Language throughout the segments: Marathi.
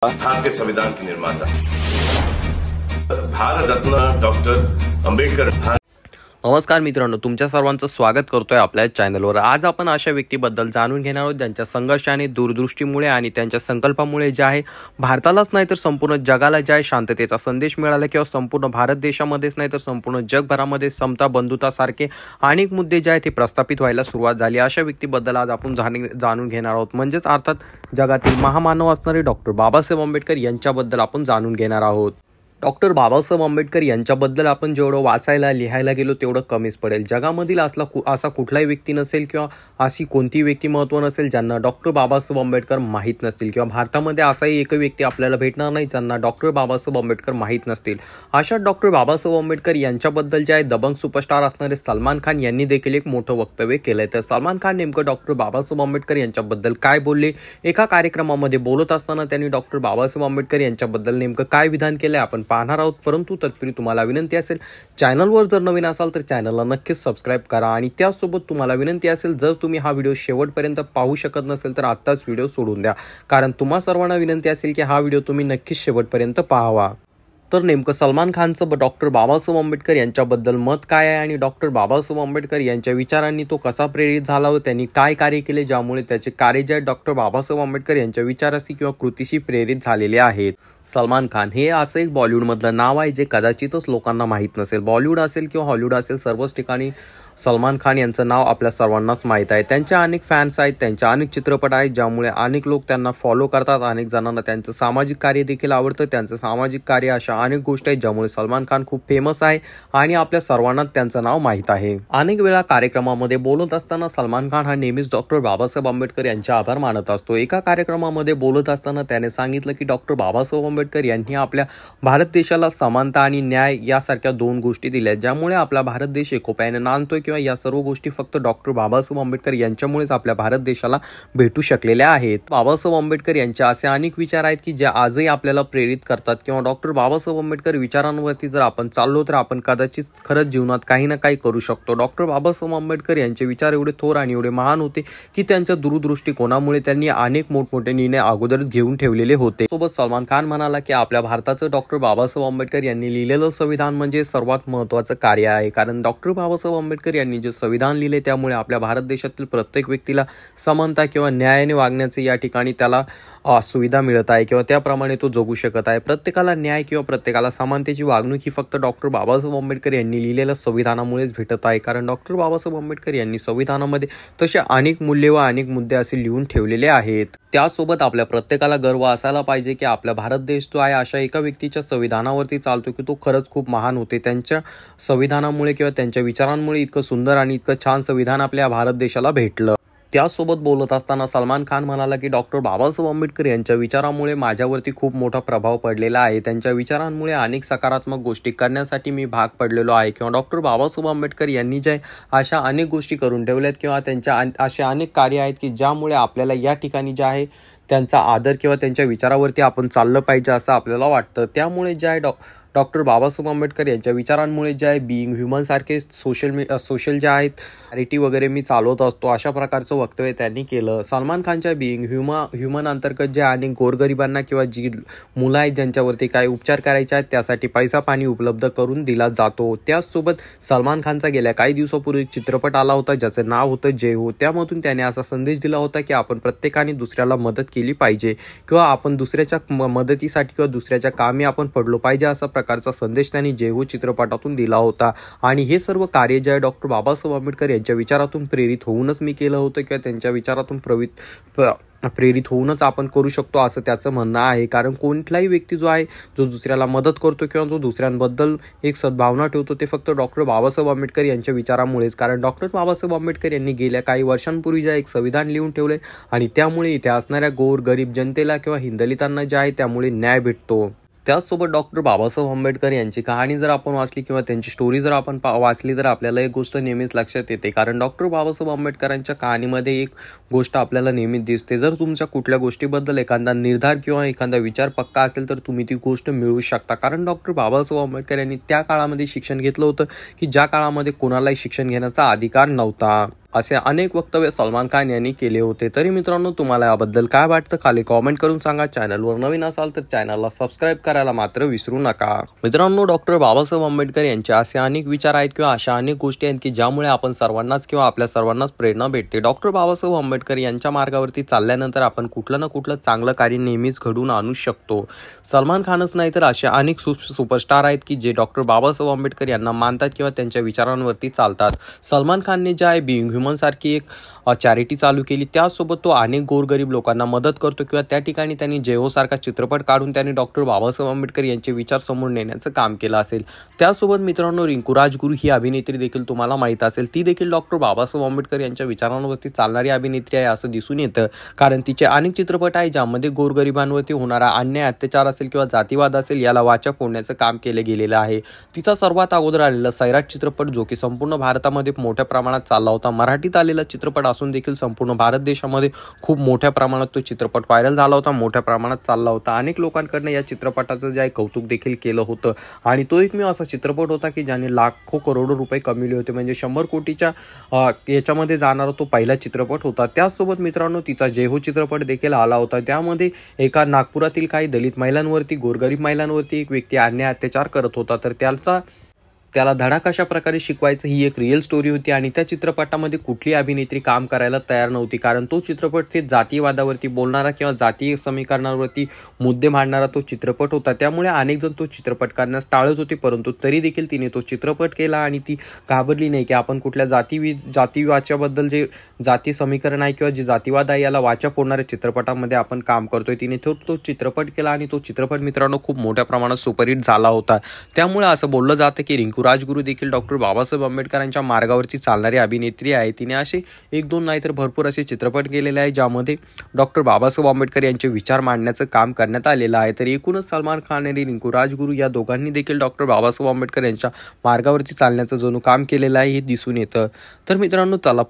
भारत के संविधान के निर्माता भारत रत्न डॉक्टर आंबेडकर। नमस्कार मित्रांनो, तुमच्या सर्वांचं स्वागत करतोय आपल्या चॅनलवर। आज आपण अशा व्यक्तीबद्दल जाणून घेणार आहोत ज्यांच्या संघर्षाने, दूरदृष्टीमुळे आणि त्यांच्या संकल्पामुळे जे आहे भारतालाच नाही तर संपूर्ण जगाला जे आहे शांततेचा संदेश मिळाला किंवा संपूर्ण भारत देशामध्येच नाही तर संपूर्ण जगभरामध्ये समता, बंधुता सारखे अनेक मुद्दे जे आहेत ते प्रस्थापित व्हायला सुरुवात झाली। अशा व्यक्तीबद्दल आज आपण जाणून घेणार आहोत, म्हणजेच अर्थात जगातील महामानव असणारे डॉक्टर बाबासाहेब आंबेडकर यांच्याबद्दल आपण जाणून घेणार आहोत। डॉक्टर बाबासाहेब आंबेडकर यांच्याबद्दल आपण जेवढं वाचायला लिहायला गेलो तेवढं कमीच पडेल। जगामधील असा कुठलाही व्यक्ती नसेल किंवा अशी कोणती व्यक्तिमत्व नसेल ज्यांना डॉक्टर बाबासाहेब आंबेडकर माहीत नसतील, किंवा भारतामध्ये असाही एक व्यक्ती आपल्याला भेटणार नाही ज्यांना डॉक्टर बाबासाहेब आंबेडकर माहीत नसतील। अशा डॉक्टर बाबासाहेब आंबेडकर यांच्याबद्दल जे आहे दबंग सुपरस्टार असणारे सलमान खान यांनी देखील एक मोठं वक्तव्य केलंय। तर सलमान खान नेमकं डॉक्टर बाबासाहेब आंबेडकर यांच्याबद्दल काय बोलले, एका कार्यक्रमामध्ये बोलत असताना त्यांनी डॉक्टर बाबासाहेब आंबेडकर यांच्याबद्दल नेमकं काय विधान केलंय आपण पाहणार आहोत। परंतु तत्पूर्वी तुम्हाला विनंती असेल, चॅनलवर जर नवीन असाल तर चॅनलला नक्कीच सबस्क्राइब करा आणि त्यासोबत तुम्हाला विनंती असेल, जर तुम्ही हा व्हिडिओ शेवटपर्यंत पाहू शकत नसेल तर आत्ताच व्हिडिओ सोडून द्या, कारण तुम्हा सर्वांना विनंती असेल की हा व्हिडिओ तुम्ही नक्कीच शेवटपर्यंत पाहावा। तर नेमकं सलमान खानचं डॉक्टर बाबासाहेब आंबेडकर यांच्याबद्दल मत काय आहे आणि डॉक्टर बाबासाहेब आंबेडकर यांच्या विचारांनी तो कसा प्रेरित झाला व त्यांनी काय कार्य केले ज्यामुळे त्याचे कार्य जे डॉक्टर बाबासाहेब आंबेडकर यांच्या विचाराशी किंवा कृतीशी प्रेरित झालेले आहेत। सलमान खान हे असं एक बॉलिवूडमधलं नाव आहे जे कदाचितच लोकांना माहीत नसेल। बॉलिवूड असेल किंवा हॉलिवूड असेल, सर्वच ठिकाणी सलमान खान यांचं नाव आपल्या सर्वांनाच माहीत आहे। त्यांच्या अनेक फॅन्स आहेत, त्यांच्या अनेक चित्रपट आहेत ज्यामुळे अनेक लोक त्यांना फॉलो करतात। अनेक जणांना त्यांचं सामाजिक कार्य देखील आवडतं। त्यांचं सामाजिक कार्य अशा अनेक गोष्टी आहेत ज्यामुळे सलमान खान खूप फेमस आहे आणि आपल्या सर्वांनाच त्यांचं नाव माहीत आहे। अनेक वेळा कार्यक्रमामध्ये बोलत असताना सलमान खान हा नेहमीच डॉक्टर बाबासाहेब आंबेडकर यांचे आभार मानत असतो। एका कार्यक्रमामध्ये बोलत असताना त्याने सांगितलं की डॉक्टर बाबासाहेब आंबेडकर यांनी आपल्या भारत देशाला समानता आणि न्याय यासारख्या दोन गोष्टी दिल्या ज्यामुळे आपला भारत देश एकोप्याने नांदतोय, किंवा या सर्व गोष्टी फक्त डॉक्टर बाबासाहेब आंबेडकर यांच्यामुळेच आपल्या भारत देशाला भेटू शकलेल्या आहेत। बाबासाहेब आंबेडकर यांचे असे अनेक विचार आहेत की जे आजही आपल्याला प्रेरित करतात, किंवा डॉक्टर बाबासाहेब आंबेडकर विचारांवरती जर आपण चाललो तर आपण कदाचित खरंच जीवनात काही ना काही करू शकतो। डॉक्टर बाबासाहेब आंबेडकर यांचे विचार एवढे थोर आणि एवढे महान होते की त्यांच्या दूरदृष्टिकोनामुळे त्यांनी अनेक मोठमोठे निर्णय अगोदरच घेऊन ठेवलेले होते। सोबत सलमान खान म्हणाला की आपल्या भारताचं डॉक्टर बाबासाहेब आंबेडकर यांनी लिहिलेलं संविधान म्हणजे सर्वात महत्त्वाचं कार्य आहे, कारण डॉक्टर बाबासाहेब आंबेडकर यांनी जे संविधान लिहिले त्यामुळे आपल्या भारत देशातील प्रत्येक व्यक्तीला समानता किंवा न्यायाने वागण्याचे या ठिकाणी त्याला सुविधा मिळत आहे, किंवा त्याप्रमाणे तो जगू शकत आहे। प्रत्येकाला न्याय किंवा प्रत्येकाला समानतेची वागणूक ही फक्त डॉक्टर बाबासाहेब आंबेडकर यांनी लिहिलेल्या संविधानामुळेच भेटत आहे, कारण डॉक्टर बाबासाहेब आंबेडकर यांनी संविधानामध्ये तसे अनेक मूल्य व अनेक मुद्दे असे लिहून ठेवलेले आहेत। त्यासोबत आपल्या प्रत्येकाला गर्व असायला पाहिजे की आपला भारत देश जो आहे अशा एका व्यक्तीच्या संविधानावरती चालतो की तो खरंच खूप महान होते। त्यांच्या संविधानामुळे किंवा त्यांच्या विचारांमुळे इतकं सुंदर आणि इतकं छान संविधान आपल्या भारत देशाला भेटलं। त्यासोबत बोलत असताना सलमान खान म्हणाला की डॉक्टर बाबासाहेब आंबेडकर यांच्या विचारामुळे माझ्यावरती खूप मोठा प्रभाव पडलेला आहे। त्यांच्या विचारांमुळे अनेक सकारात्मक गोष्टी करण्यासाठी मी भाग पडलेलो आहे, किंवा डॉक्टर बाबासाहेब आंबेडकर यांनी जे अशा अनेक गोष्टी करून ठेवल्यात किंवा त्यांच्या असे अनेक कार्य आहेत की ज्यामुळे आपल्याला या ठिकाणी जे आहे त्यांचा आदर किंवा त्यांच्या विचारावरती आपण चाललं पाहिजे असं आपल्याला वाटतं। त्यामुळे जे आहे डॉक्टर बाबासाहेब आंबेडकर यांच्या विचारांमुळे जे आहे बिईंग ह्युमन सारखे सोशल जे आहेत चॅरिटी वगैरे मी चालवत असतो अशा प्रकारचं वक्तव्य त्यांनी केलं। सलमान खानच्या बिईंग ह्युमन अंतर्गत जे अनेक गोरगरिबांना किंवा जी मुलं आहेत ज्यांच्यावरती काही उपचार करायचे आहेत त्यासाठी पैसा पाणी उपलब्ध करून दिला जातो। त्याचसोबत सलमान खानचा गेल्या काही दिवसापूर्वी चित्रपट आला होता ज्याचं नाव होतं जय हो। त्यामधून त्याने असा संदेश दिला होता की आपण प्रत्येकाने दुसऱ्याला मदत केली पाहिजे, किंवा आपण दुसऱ्याच्या मदतीसाठी किंवा दुसऱ्याच्या कामी आपण पडलो पाहिजे असा प्रकारचा संदेश त्यांनी जय हो चित्रपटातून दिला होता। आणि हे सर्व कार्य जे आहे डॉक्टर बाबासाहेब आंबेडकर यांच्या विचारातून प्रेरित होऊनच मी केलं होतं, किंवा त्यांच्या विचारातून प्रेरित होऊनच आपण करू शकतो असं त्याचं म्हणणं आहे। कारण कोणताही व्यक्ती जो आहे जो दुसऱ्याला मदत करतो किंवा जो दुसऱ्यांबद्दल एक सद्भावना ठेवतो ते फक्त डॉक्टर बाबासाहेब आंबेडकर यांच्या विचारामुळेच, कारण डॉक्टर बाबासाहेब आंबेडकर यांनी गेल्या काही वर्षांपूर्वी जे एक संविधान लिहून ठेवले आणि त्यामुळे इथे असणाऱ्या गरीब जनतेला किंवा हिंदलितांना जे आहे त्यामुळे न्याय भेटतो। त्याचसोबत डॉक्टर बाबासाहेब आंबेडकर यांची कहाणी जर आपण वाचली किंवा त्यांची स्टोरी जर आपण वाचली तर आपल्याला एक गोष्ट नेहमीच लक्षात येते, कारण डॉक्टर बाबासाहेब आंबेडकरांच्या कहाणीमध्ये एक गोष्ट आपल्याला नेहमीच दिसते। जर तुमच्या कुठल्या गोष्टीबद्दल एखादा निर्धार किंवा एखादा विचार पक्का असेल तर तुम्ही ती गोष्ट मिळवू शकता, कारण डॉक्टर बाबासाहेब आंबेडकर यांनी त्या काळामध्ये शिक्षण घेतलं होतं की ज्या काळामध्ये कोणालाही शिक्षण घेण्याचा अधिकार नव्हता। असे अनेक वक्तव्य सलमान खान यांनी केले होते। तरी मित्रांनो, तुम्हाला याबद्दल काय वाटतं खाली कॉमेंट करून सांगा। चॅनलवर नवीन असाल तर चॅनलला सबस्क्राईब करायला मात्र विसरू नका। मित्रांनो, डॉक्टर बाबासाहेब आंबेडकर यांचे असे अनेक विचार आहेत किंवा अशा अनेक गोष्टी आहेत की ज्यामुळे आपण सर्वांनाच किंवा आपल्या सर्वांनाच प्रेरणा भेटते। डॉक्टर बाबासाहेब आंबेडकर यांच्या मार्गावरती चालल्यानंतर आपण कुठलं ना कुठलं चांगलं कार्य नेहमीच घडवून आणू शकतो। सलमान खानच नाही तर असे अनेक सुपरस्टार आहेत की जे डॉक्टर बाबासाहेब आंबेडकर यांना मानतात किंवा त्यांच्या विचारांवरती चालतात। सलमान खानने जे आहे बिइंग ह्युमन सारखी एक चॅरिटी चालू केली, त्यासोबत तो अनेक गोरगरीब लोकांना मदत करतो किंवा त्या ठिकाणी त्यांनी जेहो सारखा चित्रपट काढून त्यांनी डॉक्टर बाबासाहेब आंबेडकर यांचे विचार समोर नेण्याचं काम केलं असेल। त्यासोबत मित्रांनो, रिंकू राजगुरू ही अभिनेत्री देखील तुम्हाला माहीत असेल, ती देखील डॉक्टर बाबासाहेब आंबेडकर यांच्या विचारांवरती चालणारी अभिनेत्री आहे असं दिसून येतं। कारण तिचे अनेक चित्रपट आहे ज्यामध्ये गोरगरिबांवरती होणारा अन्याय, अत्याचार असेल किंवा जातीवाद असेल याला वाचा फोडण्याचं काम केलं गेलेलं आहे। तिचा सर्वात अगोदर आलेला सैराट चित्रपट जो की संपूर्ण भारतामध्ये मोठ्या प्रमाणात चालला होता, मराठीत आलेला चित्रपट असून देखील संपूर्ण भारत देशामध्ये खूप मोठ्या प्रमाणात तो चित्रपट व्हायरल झाला होता, मोठ्या प्रमाणात चालला होता। अनेक लोकांकडनं या चित्रपटाचं जे आहे कौतुक देखील केलं होतं आणि तो एकमेव असा चित्रपट होता की ज्याने लाखो करोडो रुपये कमविले होते, म्हणजे 100 कोटीच्या याच्यामध्ये जाणारा तो पहिला चित्रपट होता। त्याचसोबत मित्रांनो, तिचा जेहो चित्रपट देखील आला होता, त्यामध्ये एका नागपुरातील काही दलित महिलांवरती, गोरगरीब महिलांवरती एक व्यक्ती अन्याय अत्याचार करत होता, तर त्याला धडा कशा प्रकारे शिकवायचं ही एक रिअल स्टोरी होती आणि त्या चित्रपटामध्ये कुठली अभिनेत्री काम करायला तयार नव्हती, कारण तो चित्रपट ते जातीवादावरती बोलणारा किंवा जातीय समीकरणावरती मुद्दे मांडणारा तो चित्रपट होता। त्यामुळे अनेक जण तो चित्रपट करण्यास टाळत होते, परंतु तरी देखील तिने तो चित्रपट केला आणि ती घाबरली नाही की आपण कुठल्या जातीवाच्याबद्दल जे जाती समीकरण आहे किंवा जे जातीवाद आहे याला वाचा फोडणाऱ्या चित्रपटामध्ये आपण काम करतोय। तिने तो चित्रपट केला आणि तो चित्रपट मित्रांनो खूप मोठ्या प्रमाणात सुपरहिट झाला होता। त्यामुळे असं बोललं जातं की रिंकू राजगुरू देखील डॉक्टर बाबासाहेब आंबेडकरांच्या मार्गावरती चालणारी अभिनेत्री आहे। तिने असे एक दोन नाही तर भरपूर असे चित्रपट केलेले आहे ज्यामध्ये डॉक्टर बाबासाहेब आंबेडकर यांचे विचार मांडण्याचं काम करण्यात आलेलं आहे। तर एकूणच सलमान खान आणि रिंकू राजगुरू या दोघांनी देखील डॉक्टर बाबासाहेब आंबेडकर यांच्या मार्गावरती चालण्याचं जणू काम केलेलं आहे हे दिसून येतं। तर मित्रांनो, चला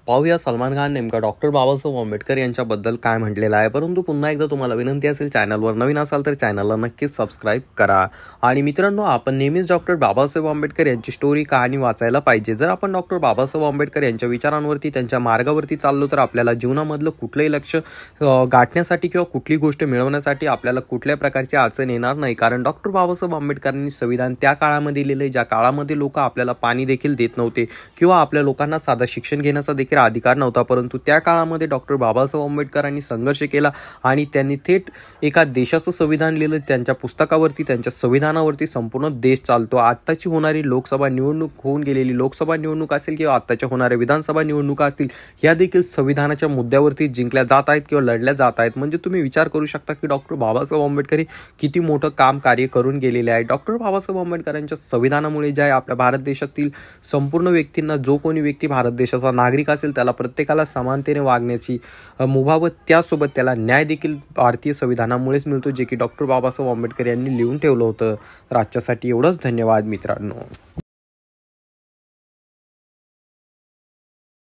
पाहूया सलमान खान नेमका डॉक्टर बाबासाहेब आंबेडकर यांच्याबद्दल काय म्हटलेलं आहे। परंतु पुन्हा एकदा तुम्हाला विनंती असेल, चॅनलवर नवीन असाल तर चॅनलला नक्कीच सबस्क्राईब करा। आणि मित्रांनो, आपण नेहमीच डॉक्टर बाबासाहेब आंबेडकर यांची स्टोरी कहाणी वाचायला पाहिजे। जर आपण डॉक्टर बाबासाहेब आंबेडकर यांच्या विचारांवरती, त्यांच्या मार्गावरती चाललो तर आपल्याला जीवनामधलं कुठलंही लक्ष गाठण्यासाठी किंवा कुठली गोष्ट मिळवण्यासाठी आपल्याला कुठल्या प्रकारची अडचण येणार नाही, कारण डॉक्टर बाबासाहेब आंबेडकरांनी संविधान त्या काळामध्ये लिहिलंय ज्या काळामध्ये लोक आपल्याला पाणी देखील देत नव्हते किंवा आपल्या लोकांना साधं शिक्षण घेण्याचा देखील अधिकार नव्हता, परंतु त्या काळामध्ये डॉक्टर बाबासाहेब आंबेडकरांनी संघर्ष केला आणि त्यांनी थेट एका देशाचं संविधान लिहिलं। त्यांच्या पुस्तकावरती, त्यांच्या संविधानावरती संपूर्ण देश चालतो। आत्ताची होणारी लोकसभा निवडणूक, होऊन गेलेली लोकसभा निवडणूक असेल किंवा आत्ताच्या होणाऱ्या विधानसभा निवडणुका असतील, या देखील संविधानाच्या मुद्द्यावरती जिंकल्या जात आहेत किंवा लढल्या जात आहेत। म्हणजे तुम्ही विचार करू शकता की डॉक्टर बाबासाहेब आंबेडकर किती मोठं काम कार्य करून गेलेले आहे। डॉक्टर बाबासाहेब आंबेडकरांच्या संविधानामुळे जे आहे आपल्या भारत देशातील संपूर्ण व्यक्तींना, जो कोणी व्यक्ती भारत देशाचा नागरिक असेल त्याला प्रत्येकाला समानतेने वागण्याची मुभा व त्यासोबत त्याला न्याय देखील भारतीय संविधानामुळेच मिळतो, जे की डॉक्टर बाबासाहेब आंबेडकर यांनी लिहून ठेवलं होतं। तर आजच्यासाठी एवढंच, धन्यवाद मित्रांनो।